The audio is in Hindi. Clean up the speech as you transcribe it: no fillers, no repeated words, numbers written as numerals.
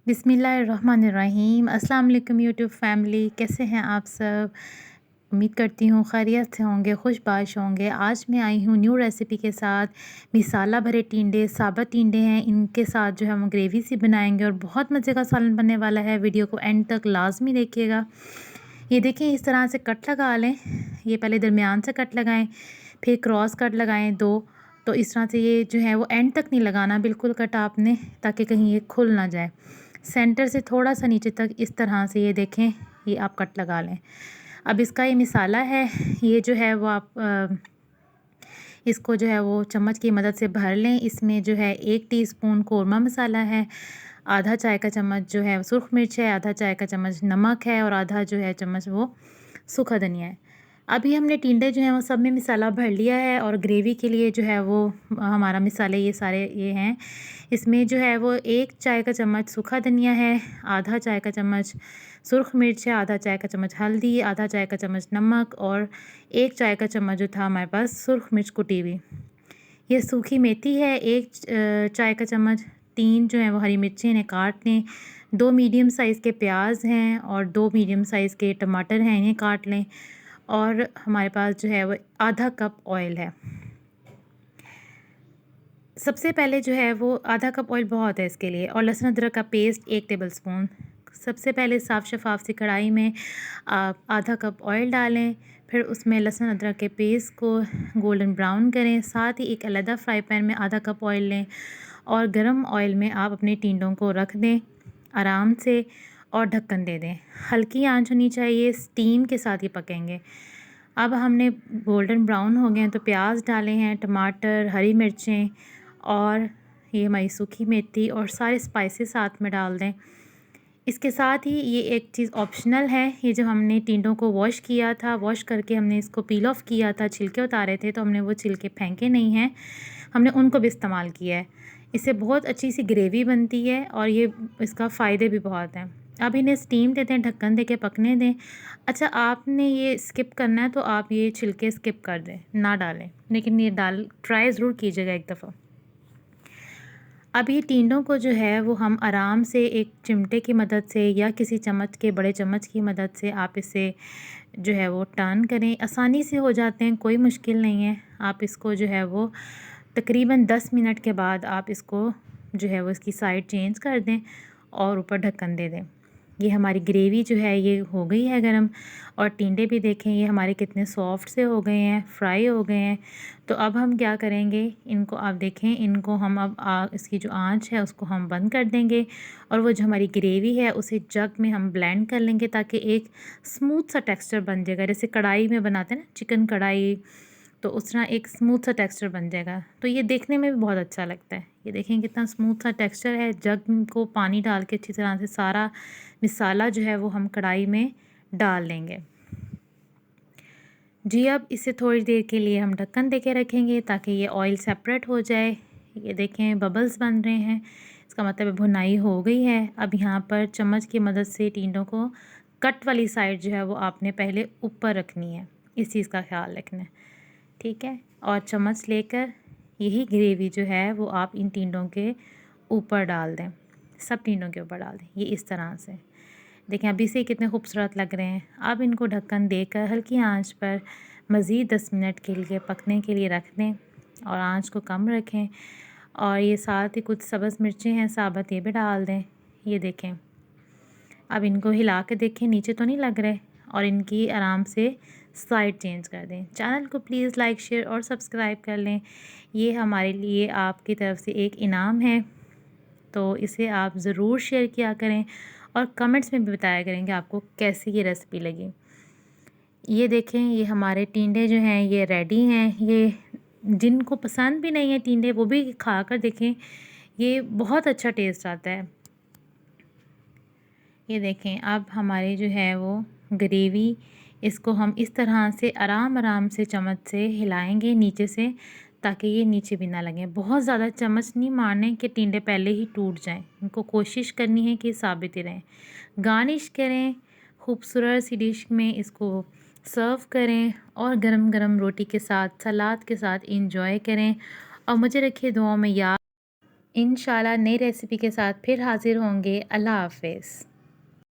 बिस्मिल्लाहिर्रहमानिर्रहीम। अस्सलाम वालेकुम यूट्यूब फैमिली, कैसे हैं आप सब? उम्मीद करती हूँ खैरियत से होंगे, खुशबाश होंगे। आज मैं आई हूँ न्यू रेसिपी के साथ। मिसाला भरे टिंडे, साबुत टिंडे हैं, इनके साथ जो है हम ग्रेवी सी बनाएंगे और बहुत मज़े का सालन बनने वाला है। वीडियो को एंड तक लाजमी देखिएगा। ये देखें, इस तरह से कट लगा लें। ये पहले दरमियान से कट लगाएं, फिर क्रॉस कट लगाएं दो। तो इस तरह से ये जो है वो एंड तक नहीं लगाना, बिल्कुल कट आपने, ताकि कहीं ये खुल ना जाए। सेंटर से थोड़ा सा नीचे तक इस तरह से ये देखें, ये आप कट लगा लें। अब इसका ये मिसाला है, ये जो है वो आप इसको जो है वो चम्मच की मदद से भर लें। इसमें जो है 1 टीस्पून कौरमा मसाला है, आधा चाय का चम्मच जो है सुरख मिर्च है, आधा चाय का चम्मच नमक है और आधा जो है चम्मच वो सूखा धनिया है। अभी हमने टिंडे जो हैं वो सब में मिसाला भर लिया है और ग्रेवी के लिए जो है वो हमारा मिसाले ये सारे ये हैं। इसमें जो है वो 1 चाय का चम्मच सूखा धनिया है, आधा चाय का चम्मच सुरख मिर्च है, आधा चाय का चम्मच हल्दी, आधा चाय का चम्मच नमक और 1 चाय का चम्मच जो था हमारे पास सुरख मिर्च कुटी हुई। ये सूखी मेथी है 1 चाय का चम्मच। 3 जो है वो हरी मिर्चें इन्हें काट लें। 2 मीडियम साइज़ के प्याज हैं और 2 मीडियम साइज़ के टमाटर हैं, इन्हें काट लें। और हमारे पास जो है वो आधा कप ऑयल है। सबसे पहले जो है वो आधा कप ऑयल बहुत है इसके लिए। और लहसुन अदरक का पेस्ट 1 टेबलस्पून। सबसे पहले साफ़ शफ़ाफ़ सी कढ़ाई में आप आधा कप ऑयल डालें, फिर उसमें लहसुन अदरक के पेस्ट को गोल्डन ब्राउन करें। साथ ही एक अलग फ्राई पैन में आधा कप ऑयल लें और गरम ऑयल में आप अपने टिंडों को रख दें आराम से और ढक्कन दे दें। हल्की आंच होनी चाहिए, स्टीम के साथ ही पकेंगे। अब हमने गोल्डन ब्राउन हो गए हैं तो प्याज डाले हैं, टमाटर, हरी मिर्चें और ये हमारी सूखी मेथी और सारे स्पाइसेस साथ में डाल दें। इसके साथ ही ये एक चीज़ ऑप्शनल है, ये जो हमने टिंडों को वॉश किया था, वॉश करके हमने इसको पील ऑफ़ किया था, छिलके उतारे थे, तो हमने वो छिलके फेंके नहीं हैं, हमने उनको भी इस्तेमाल किया है। इससे बहुत अच्छी सी ग्रेवी बनती है और ये इसका फ़ायदे भी बहुत हैं। अब इन्हें स्टीम देते हैं, ढक्कन दे के पकने दें। अच्छा, आपने ये स्किप करना है तो आप ये छिलके स्किप कर दें, ना डालें, लेकिन ये ट्राई ज़रूर कीजिएगा एक दफ़ा। अब ये टिंडों को जो है वो हम आराम से एक चिमटे की मदद से या किसी चम्मच के बड़े चम्मच की मदद से आप इसे जो है वो टर्न करें। आसानी से हो जाते हैं, कोई मुश्किल नहीं है। आप इसको जो है वो तकरीबन 10 मिनट के बाद आप इसको जो है वो इसकी साइड चेंज कर दें और ऊपर ढक्कन दे दें। ये हमारी ग्रेवी जो है ये हो गई है गरम और टिंडे भी देखें ये हमारे कितने सॉफ्ट से हो गए हैं, फ्राई हो गए हैं। तो अब हम क्या करेंगे, इनको आप देखें, इनको हम अब इसकी जो आंच है उसको हम बंद कर देंगे और वो जो हमारी ग्रेवी है उसे जग में हम ब्लेंड कर लेंगे ताकि एक स्मूथ सा टेक्सचर बन जाएगा। जैसे कढ़ाई में बनाते हैं ना, चिकन कढ़ाई, तो उस तरह एक स्मूथ सा टेक्सचर बन जाएगा। तो ये देखने में भी बहुत अच्छा लगता है। ये देखें कितना स्मूथ सा टेक्सचर है। जग को पानी डाल के अच्छी तरह से सारा मिसाला जो है वो हम कढ़ाई में डाल लेंगे। जी, अब इसे थोड़ी देर के लिए हम ढक्कन दे के रखेंगे ताकि ये ऑयल सेपरेट हो जाए। ये देखें बबल्स बन रहे हैं, इसका मतलब भुनाई हो गई है। अब यहाँ पर चम्मच की मदद से टिंडों को कट वाली साइड जो है वो आपने पहले ऊपर रखनी है, इस चीज़ का ख्याल रखना है, ठीक है। और चम्मच लेकर यही ग्रेवी जो है वो आप इन टिंडों के ऊपर डाल दें, सब टिंडों के ऊपर डाल दें। ये इस तरह से देखें, अभी से कितने खूबसूरत लग रहे हैं। अब इनको ढक्कन देकर हल्की आंच पर मज़ीद 10 मिनट के लिए पकने के लिए रख दें और आंच को कम रखें। और ये साथ ही कुछ सब्ज़ मिर्चें हैं साबुत, ये भी डाल दें। ये देखें, अब इनको हिला के देखें नीचे तो नहीं लग रहे और इनकी आराम से साइड चेंज कर दें। चैनल को प्लीज़ लाइक, शेयर और सब्सक्राइब कर लें। ये हमारे लिए आपकी तरफ से एक इनाम है, तो इसे आप ज़रूर शेयर किया करें और कमेंट्स में भी बताया करें कि आपको कैसी ये रेसिपी लगी। ये देखें, ये हमारे टिंडे जो हैं ये रेडी हैं। ये जिनको पसंद भी नहीं है टिंडे वो भी खा कर देखें, ये बहुत अच्छा टेस्ट आता है। ये देखें, अब हमारे जो है वो ग्रेवी, इसको हम इस तरह से आराम आराम से चम्मच से हिलाएंगे नीचे से ताकि ये नीचे भी ना लगें। बहुत ज़्यादा चम्मच नहीं मारने कि टिंडे पहले ही टूट जाएं। इनको कोशिश करनी है कि साबित ही रहें। गार्निश करें खूबसूरत सी डिश में, इसको सर्व करें और गरम गरम रोटी के साथ, सलाद के साथ इंजॉय करें और मुझे रखिए दुआओं में याद। इंशाल्लाह नई रेसिपी के साथ फिर हाज़िर होंगे। अल्लाह हाफ़िज़।